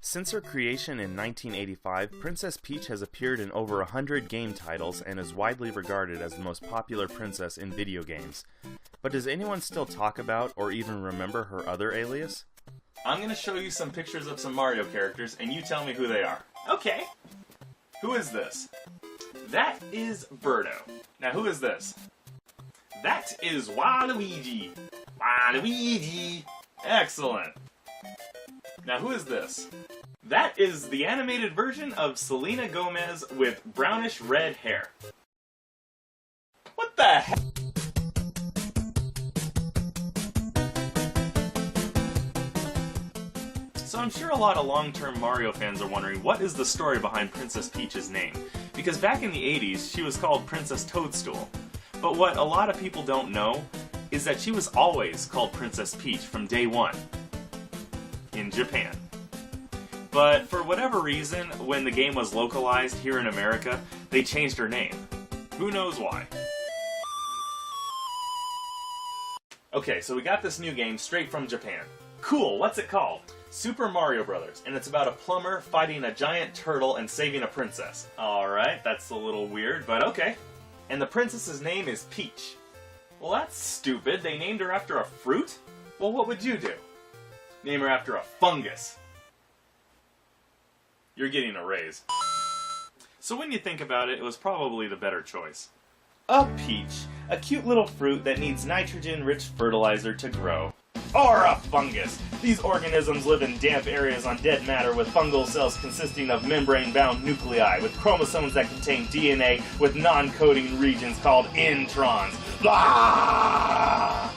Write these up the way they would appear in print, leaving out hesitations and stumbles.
Since her creation in 1985, Princess Peach has appeared in over 100 game titles and is widely regarded as the most popular princess in video games. But does anyone still talk about or even remember her other alias? I'm going to show you some pictures of some Mario characters and you tell me who they are. Okay. Who is this? That is Birdo. Now who is this? That is Waluigi. Waluigi. Excellent. Now who is this? That is the animated version of Selena Gomez with brownish red hair. What the heck? So I'm sure a lot of long-term Mario fans are wondering what is the story behind Princess Peach's name? Because back in the 80s, she was called Princess Toadstool. But what a lot of people don't know is that she was always called Princess Peach from day one in Japan. But for whatever reason, when the game was localized here in America, they changed her name. Who knows why? Okay, so we got this new game straight from Japan. Cool, what's it called? Super Mario Brothers, and it's about a plumber fighting a giant turtle and saving a princess. Alright, that's a little weird, but okay. And the princess's name is Peach. Well, that's stupid. They named her after a fruit? Well, what would you do? Name her after a fungus. You're getting a raise. So when you think about it, it was probably the better choice. A peach, a cute little fruit that needs nitrogen-rich fertilizer to grow. Or a fungus. These organisms live in damp areas on dead matter with fungal cells consisting of membrane-bound nuclei with chromosomes that contain DNA with non-coding regions called introns. Blah!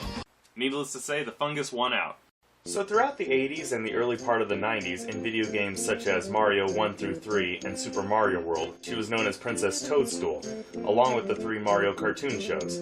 Needless to say, the fungus won out. So throughout the 80s and the early part of the 90s, in video games such as Mario 1 through 3 and Super Mario World, she was known as Princess Toadstool, along with the 3 Mario cartoon shows.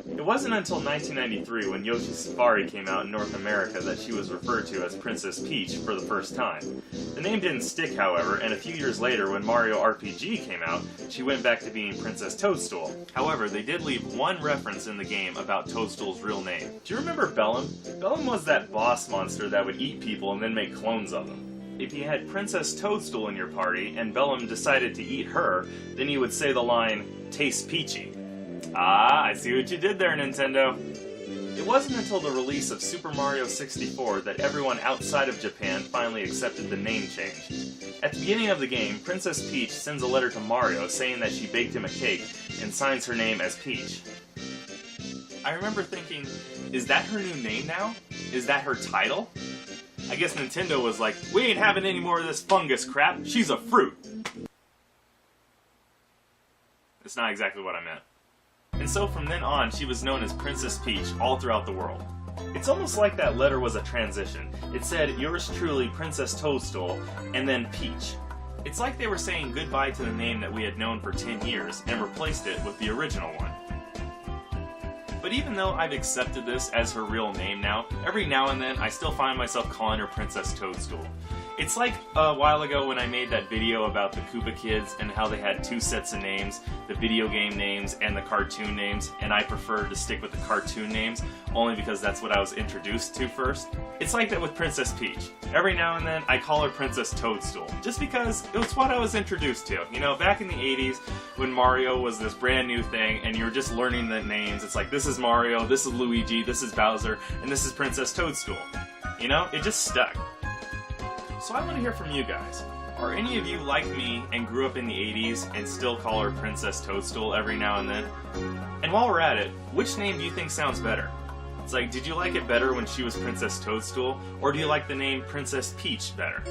It wasn't until 1993, when Yoshi's Safari came out in North America, that she was referred to as Princess Peach for the first time. The name didn't stick, however, and a few years later, when Mario RPG came out, she went back to being Princess Toadstool. However, they did leave one reference in the game about Toadstool's real name. Do you remember Bellum? Bellum was that boss monster that would eat people and then make clones of them. If you had Princess Toadstool in your party, and Bellum decided to eat her, then you would say the line, "Tastes peachy." Ah, I see what you did there, Nintendo. It wasn't until the release of Super Mario 64 that everyone outside of Japan finally accepted the name change. At the beginning of the game, Princess Peach sends a letter to Mario saying that she baked him a cake and signs her name as Peach. I remember thinking, is that her new name now? Is that her title? I guess Nintendo was like, we ain't having any more of this fungus crap, she's a fruit. That's not exactly what I meant. And so from then on, she was known as Princess Peach all throughout the world. It's almost like that letter was a transition. It said, yours truly, Princess Toadstool, and then Peach. It's like they were saying goodbye to the name that we had known for 10 years and replaced it with the original one. But even though I've accepted this as her real name now, every now and then I still find myself calling her Princess Toadstool. It's like a while ago when I made that video about the Koopa Kids and how they had 2 sets of names, the video game names and the cartoon names, and I preferred to stick with the cartoon names only because that's what I was introduced to first. It's like that with Princess Peach. Every now and then I call her Princess Toadstool, just because it was what I was introduced to. You know, back in the 80s when Mario was this brand new thing and you were just learning the names, it's like this is Mario, this is Luigi, this is Bowser, and this is Princess Toadstool. You know, it just stuck. So I want to hear from you guys. Are any of you like me and grew up in the 80s and still call her Princess Toadstool every now and then? And while we're at it, which name do you think sounds better? It's like, did you like it better when she was Princess Toadstool, or do you like the name Princess Peach better?